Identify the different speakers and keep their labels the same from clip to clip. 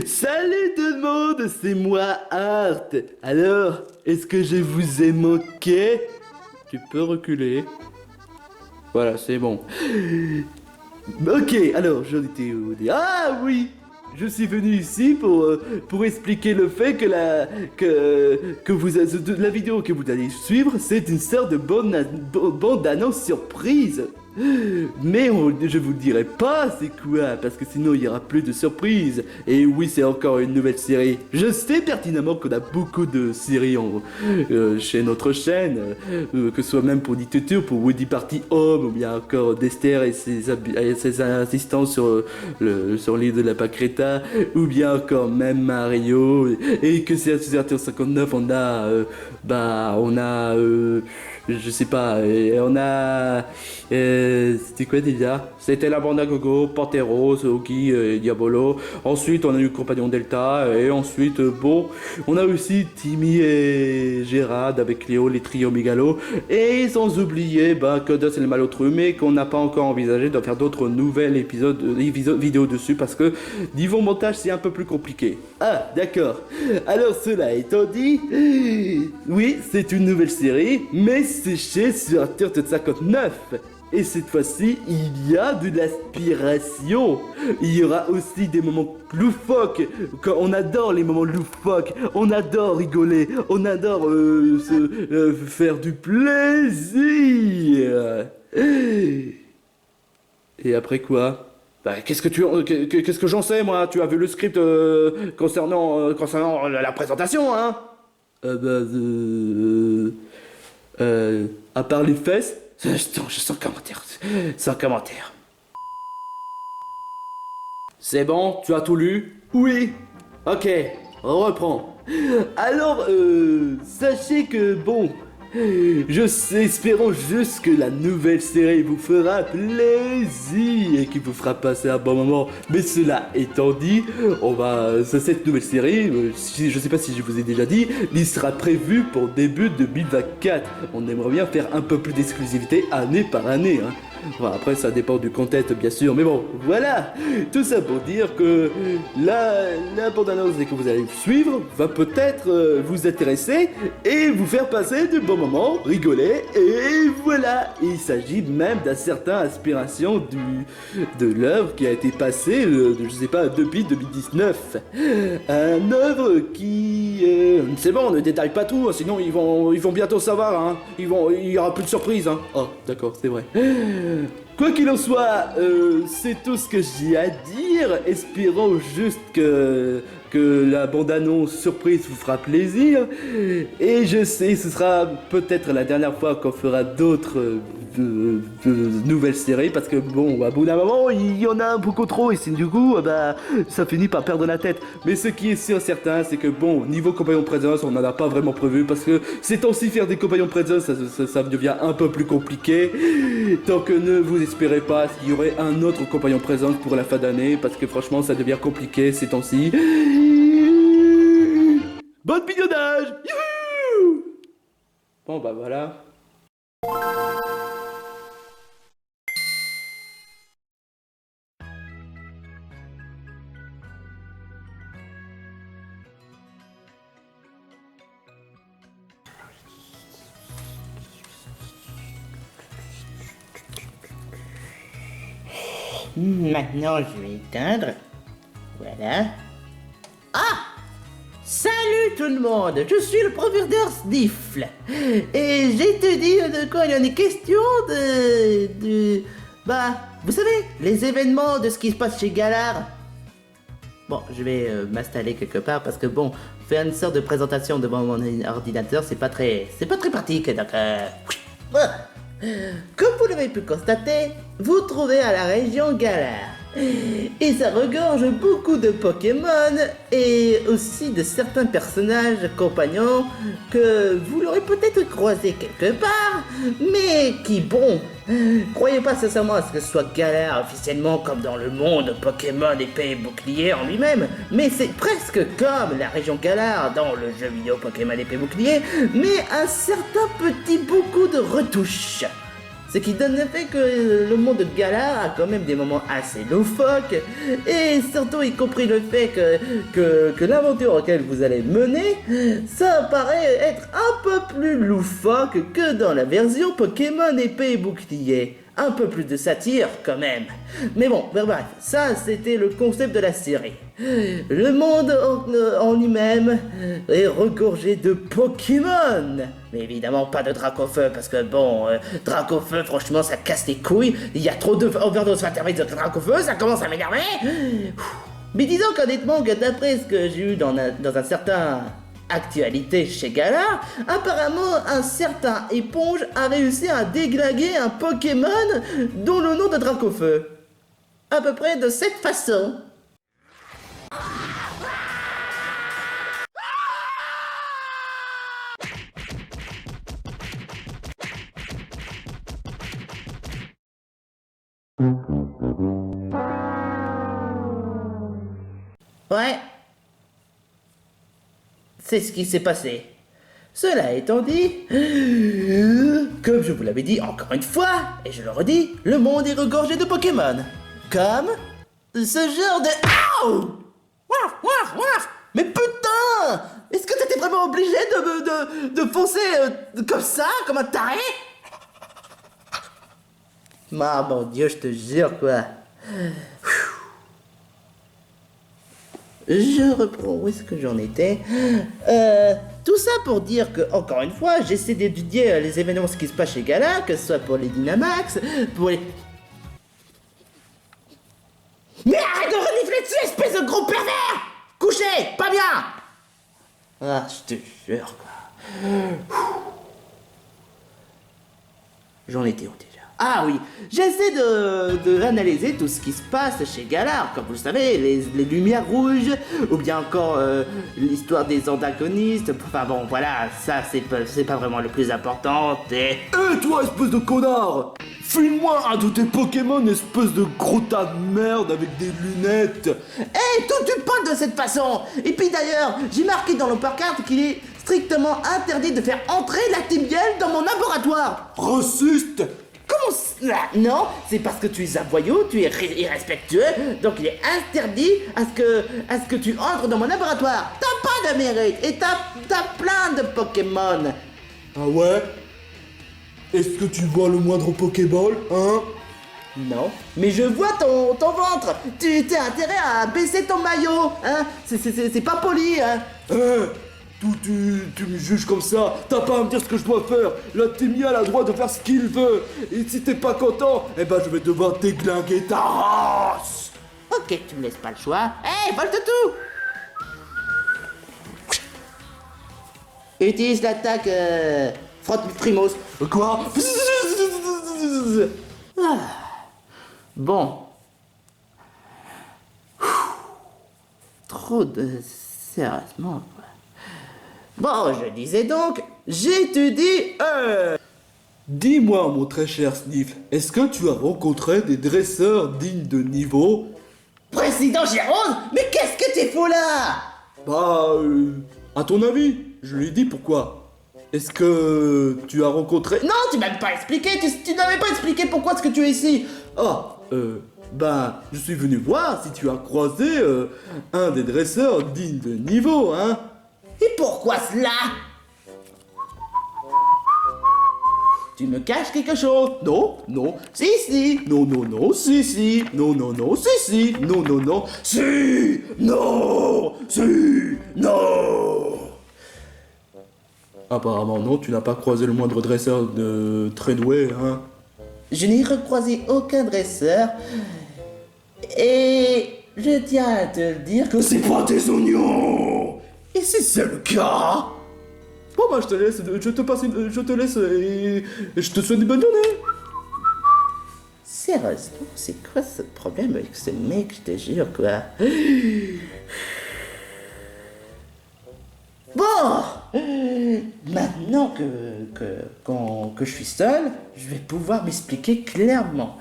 Speaker 1: Salut tout le monde, c'est moi Art. Alors, est-ce que je vous ai manqué? Tu peux reculer. Voilà, c'est bon. Ok, alors j'en étais où? Ah oui! Je suis venu ici pour expliquer le fait que la vidéo que vous allez suivre, c'est une sorte de bande-annonce surprise. Mais je vous dirai pas c'est quoi, parce que sinon il y aura plus de surprises. Et oui, c'est encore une nouvelle série. Je sais pertinemment qu'on a beaucoup de séries chez notre chaîne, que ce soit même pour Dictature, pour Woody Party Home, ou bien encore Dexter et ses assistants sur l'île de la Pacreta, ou bien encore même Mario, et que c'est sur 59 je sais pas, c'était quoi déjà? C'était la bande à gogo, Panteros, Oki, Diabolo. Ensuite, on a eu Compagnon Delta. Et ensuite, on a aussi Timmy et Gérard avec Léo, les trios Mégalo. Et sans oublier, Kodos et le Malotru, mais qu'on n'a pas encore envisagé de faire d'autres nouvelles épisodes vidéo dessus parce que niveau montage, c'est un peu plus compliqué. Ah, d'accord. Alors, cela étant dit, oui, c'est une nouvelle série, mais c'est chez sur Turtle 59. Et cette fois-ci, il y a de l'aspiration. Il y aura aussi des moments loufoques. On adore les moments loufoques. On adore rigoler. On adore faire du plaisir. Et après quoi? Qu'est-ce que j'en sais, moi? Tu as vu le script concernant la présentation, hein? À part les fesses, je sens commentaire. Sans commentaire. C'est bon, tu as tout lu? Oui. Ok, on reprend. Alors, sachez que espérons juste que la nouvelle série vous fera plaisir et qui vous fera passer un bon moment. Mais cela étant dit, cette nouvelle série, je sais pas si je vous ai déjà dit, il sera prévu pour début 2024. On aimerait bien faire un peu plus d'exclusivité année par année, hein. Bon, après ça dépend du contexte bien sûr, mais bon, voilà. Tout ça pour dire que la bande-annonce que vous allez suivre va peut-être vous intéresser et vous faire passer de bons moments, rigoler, et voilà. Il s'agit même d'un certain aspiration de l'œuvre qui a été passée, je sais pas, depuis 2019. Un œuvre qui... c'est bon, on ne détaille pas tout, sinon ils vont bientôt savoir, hein. Il y aura plus de surprises, hein. Oh, d'accord, c'est vrai. Quoi qu'il en soit, c'est tout ce que j'ai à dire. Espérons juste que la bande-annonce surprise vous fera plaisir. Et je sais, ce sera peut-être la dernière fois qu'on fera d'autres nouvelles séries. Parce que à bout d'un moment, il y en a beaucoup trop. Et du coup, ça finit par perdre la tête. Mais ce qui est sûr certain, c'est que niveau compagnon présence, on n'en a pas vraiment prévu. Parce que ces temps-ci, faire des compagnons présence, ça devient un peu plus compliqué. Tant que ne vous espérez pas qu'il y aurait un autre compagnon présence pour la fin d'année. Parce que franchement, ça devient compliqué ces temps-ci. Bon visionnage! Youhou! Bon voilà.
Speaker 2: Maintenant, je vais éteindre. Voilà. Ah! Salut tout le monde! Je suis le professeur Sniffle. Et j'ai te dire de quoi il en est question vous savez, les événements de ce qui se passe chez Galar. Bon, je vais m'installer quelque part parce que faire une sorte de présentation devant mon ordinateur, c'est pas très pratique. Donc, voilà. Comme vous l'avez pu constater, vous trouvez à la région Galar. Et ça regorge beaucoup de Pokémon et aussi de certains personnages compagnons que vous l'aurez peut-être croisé quelque part, mais qui croyez pas sincèrement à ce que ce soit Galar officiellement comme dans le monde Pokémon épée et bouclier en lui-même, mais c'est presque comme la région Galar dans le jeu vidéo Pokémon épée et bouclier, mais un certain beaucoup de retouches. Ce qui donne l'effet que le monde de Galar a quand même des moments assez loufoques, et surtout y compris le fait que l'aventure auquel vous allez mener, ça paraît être un peu plus loufoque que dans la version Pokémon épée et bouclier. Un peu plus de satire quand même. Mais bon, bref, ça c'était le concept de la série. Le monde en lui-même est regorgé de Pokémon. Mais évidemment pas de Dracofeu, parce que bon, Dracofeu franchement ça casse les couilles. Il y a trop de overdose intermède de Dracofeu, ça commence à m'énerver. Mais disons qu'honnêtement, que d'après ce que j'ai eu dans un certain actualité chez Galar, apparemment un certain éponge a réussi à déglinguer un Pokémon dont le nom de Dracofeu. À peu près de cette façon. Ouais. C'est ce qui s'est passé. Cela étant dit, comme je vous l'avais dit encore une fois, et je le redis, le monde est regorgé de Pokémon. Comme ce genre de... Aouh! Waf, waf, waf! Mais putain! Est-ce que t'étais vraiment obligé de foncer comme ça, comme un taré? Ah mon Dieu, je te jure quoi. Je reprends, où est-ce que j'en étais? Tout ça pour dire que, encore une fois, j'essaie d'étudier les événements, ce qui se passe chez Gala, que ce soit pour les Dynamax, pour les... Mais arrête de renifler dessus, espèce de gros pervers! Couché, pas bien! Ah, je te jure, quoi. J'en étais où déjà? Ah oui, j'essaie de analyser tout ce qui se passe chez Galar, comme vous le savez, les lumières rouges, ou bien encore l'histoire des antagonistes, enfin bon, voilà, ça c'est pas vraiment le plus important, et...
Speaker 1: Eh toi, espèce de connard! File-moi un de tes Pokémon, espèce de gros tas de merde avec des lunettes!
Speaker 2: Eh, toi tu parles de cette façon! Et puis d'ailleurs, j'ai marqué dans le pancarte qu'il est strictement interdit de faire entrer la Timiel dans mon laboratoire!
Speaker 1: Raciste!
Speaker 2: Comment cela? Non, c'est parce que tu es un voyou, tu es irrespectueux, donc il est interdit à ce que tu entres dans mon laboratoire. T'as pas de mérite et t'as plein de Pokémon.
Speaker 1: Ah ouais? Est-ce que tu vois le moindre Pokéball, hein?
Speaker 2: Non, mais je vois ton ventre. Tu as intérêt à baisser ton maillot, hein? C'est pas poli, hein?
Speaker 1: Tu me juges comme ça, t'as pas à me dire ce que je dois faire. La Timia a le droit de faire ce qu'il veut. Et si t'es pas content, eh ben je vais devoir déglinguer ta race.
Speaker 2: Ok, tu me laisses pas le choix. Hé, volte tout! Utilise l'attaque frotte Primos.
Speaker 1: Quoi?
Speaker 2: Ah. Bon. Trop de... Sérieusement, quoi. Bon, je disais donc, j'étudie...
Speaker 1: Dis-moi, mon très cher Sniff, est-ce que tu as rencontré des dresseurs dignes de niveau?
Speaker 2: Président Jérôme, mais qu'est-ce que t'es fou là?
Speaker 1: Bah, à ton avis, je lui ai dit pourquoi. Est-ce que tu as rencontré...
Speaker 2: Non, tu m'as pas expliqué, tu n'avais pas expliqué pourquoi est-ce que tu es ici.
Speaker 1: Ah, ben, je suis venu voir si tu as croisé un des dresseurs dignes de niveau, hein.
Speaker 2: Et pourquoi cela? Tu me caches quelque chose?
Speaker 1: Non, non,
Speaker 2: Si, si.
Speaker 1: non, non, non, si, si, non, non, non, si, si, non, non, non, si, non, si, non. Apparemment non, tu n'as pas croisé le moindre dresseur de très doué, hein.
Speaker 2: Je n'ai recroisé aucun dresseur. Et je tiens à te le dire que
Speaker 1: C'est pas des oignons. Et si c'est le cas? Bon bah je te laisse, je te laisse et je te souhaite une bonne journée.
Speaker 2: sérieusement, c'est quoi ce problème avec ce mec, je te jure, quoi. Bon, maintenant que je suis seul, je vais pouvoir m'expliquer clairement.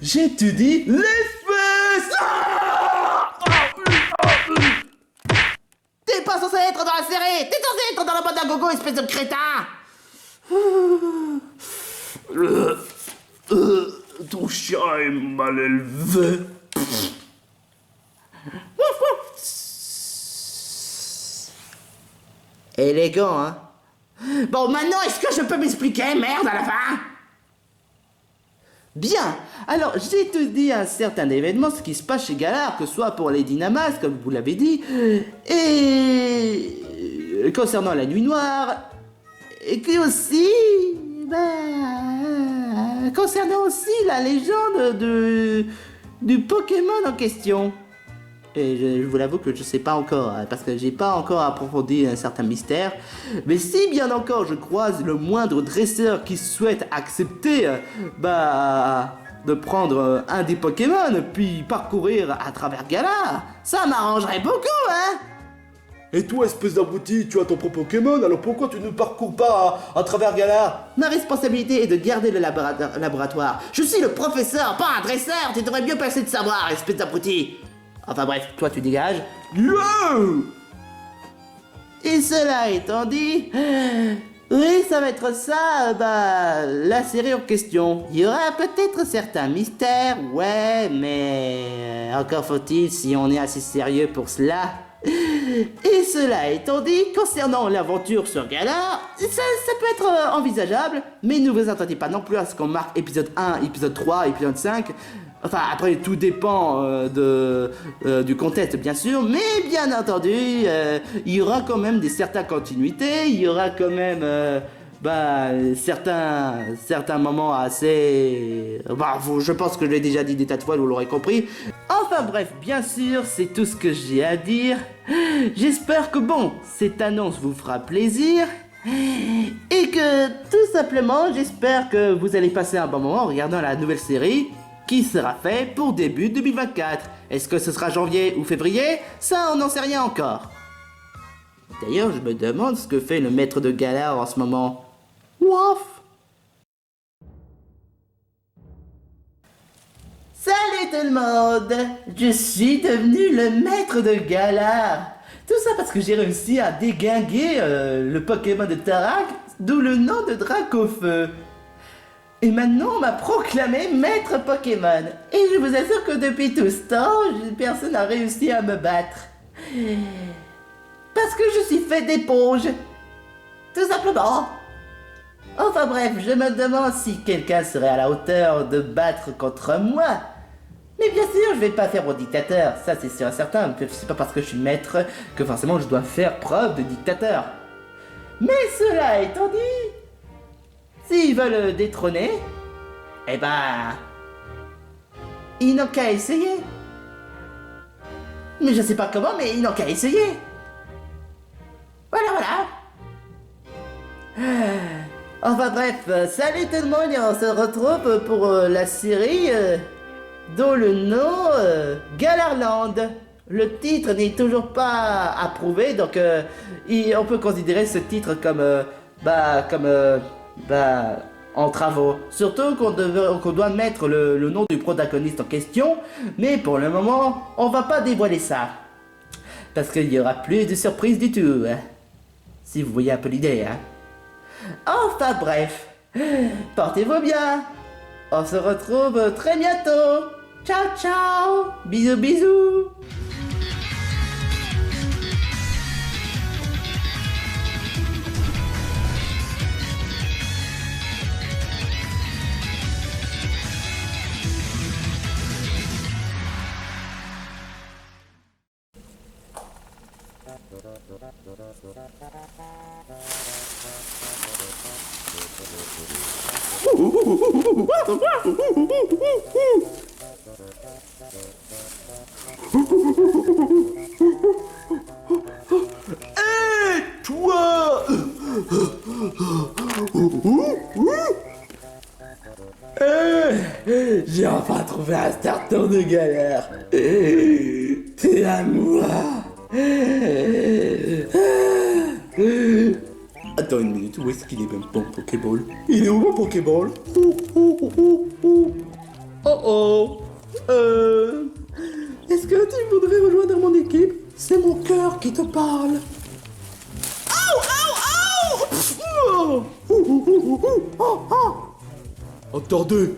Speaker 2: J'étudie les fesses. T'es pas censé être dans la série. T'es censé être dans la boîte à gogo, espèce de crétin.
Speaker 1: Ton chien est mal élevé.
Speaker 2: Élégant, hein? Bon, maintenant, est-ce que je peux m'expliquer, merde, à la fin? Bien, alors j'ai te dit un certain événement, ce qui se passe chez Galar, que ce soit pour les Dynamas, comme vous l'avez dit, et concernant la nuit noire, et que aussi, concernant aussi la légende du Pokémon en question. Et je vous l'avoue que je sais pas encore, hein, parce que j'ai pas encore approfondi un certain mystère. Mais si bien encore je croise le moindre dresseur qui souhaite accepter, de prendre un des Pokémon, puis parcourir à travers Galar, ça m'arrangerait beaucoup, hein.
Speaker 1: Et toi, espèce d'abruti, tu as ton propre Pokémon, alors pourquoi tu ne parcours pas à travers Galar?
Speaker 2: Ma responsabilité est de garder le laboratoire. Je suis le professeur, pas un dresseur, tu devrais mieux passer de savoir, espèce d'abruti. Enfin bref, toi tu dégages.
Speaker 1: Yo!
Speaker 2: Et cela étant dit, oui, ça va être ça, la série en question. Il y aura peut-être certains mystères, ouais, mais encore faut-il si on est assez sérieux pour cela. Et cela étant dit, concernant l'aventure sur Galar, ça peut être envisageable, mais ne vous attendez pas non plus à ce qu'on marque épisode 1, épisode 3, épisode 5. Enfin, après, tout dépend du contexte, bien sûr, mais bien entendu, il y aura quand même certaines continuités, il y aura quand même certains moments assez... je pense que je l'ai déjà dit des tas de fois, vous l'aurez compris. Enfin bref, bien sûr, c'est tout ce que j'ai à dire. J'espère que cette annonce vous fera plaisir. Et que, tout simplement, j'espère que vous allez passer un bon moment en regardant la nouvelle série qui sera faite pour début 2024. Est-ce que ce sera janvier ou février? Ça, on n'en sait rien encore. D'ailleurs, je me demande ce que fait le maître de Galar en ce moment. Waf! Salut tout le monde! Je suis devenu le maître de Galar. Tout ça parce que j'ai réussi à déglinguer le Pokémon de Tarak, d'où le nom de Dracofeu. Et maintenant, on m'a proclamé maître Pokémon. Et je vous assure que depuis tout ce temps, personne n'a réussi à me battre. Parce que je suis fait d'éponge. Tout simplement. Enfin bref, je me demande si quelqu'un serait à la hauteur de battre contre moi. Mais bien sûr, je vais pas faire au dictateur, ça c'est sûr et certain. C'est pas parce que je suis maître que forcément je dois faire preuve de dictateur. Mais cela étant dit, s'ils veulent détrôner, ils n'ont qu'à essayer. Mais je sais pas comment, mais ils n'ont qu'à essayer. Voilà. Enfin bref, salut tout le monde et on se retrouve pour la série dont le nom Galarland. Le titre n'est toujours pas approuvé, donc on peut considérer ce titre comme en travaux. Surtout qu'on doit mettre le nom du protagoniste en question, mais pour le moment, on va pas dévoiler ça. Parce qu'il y aura plus de surprises du tout. Hein. Si vous voyez un peu l'idée, hein. Enfin bref, portez-vous bien. On se retrouve très bientôt. Ciao ciao. Bisous bisous.
Speaker 1: Hé, toi! J'ai enfin trouvé un starter de galère. C'est à moi. Attends une minute, où est-ce qu'il est même mon Pokéball? Il est où mon Pokéball? Oh. Est-ce que tu voudrais rejoindre mon équipe? C'est mon cœur qui te parle. Attendez,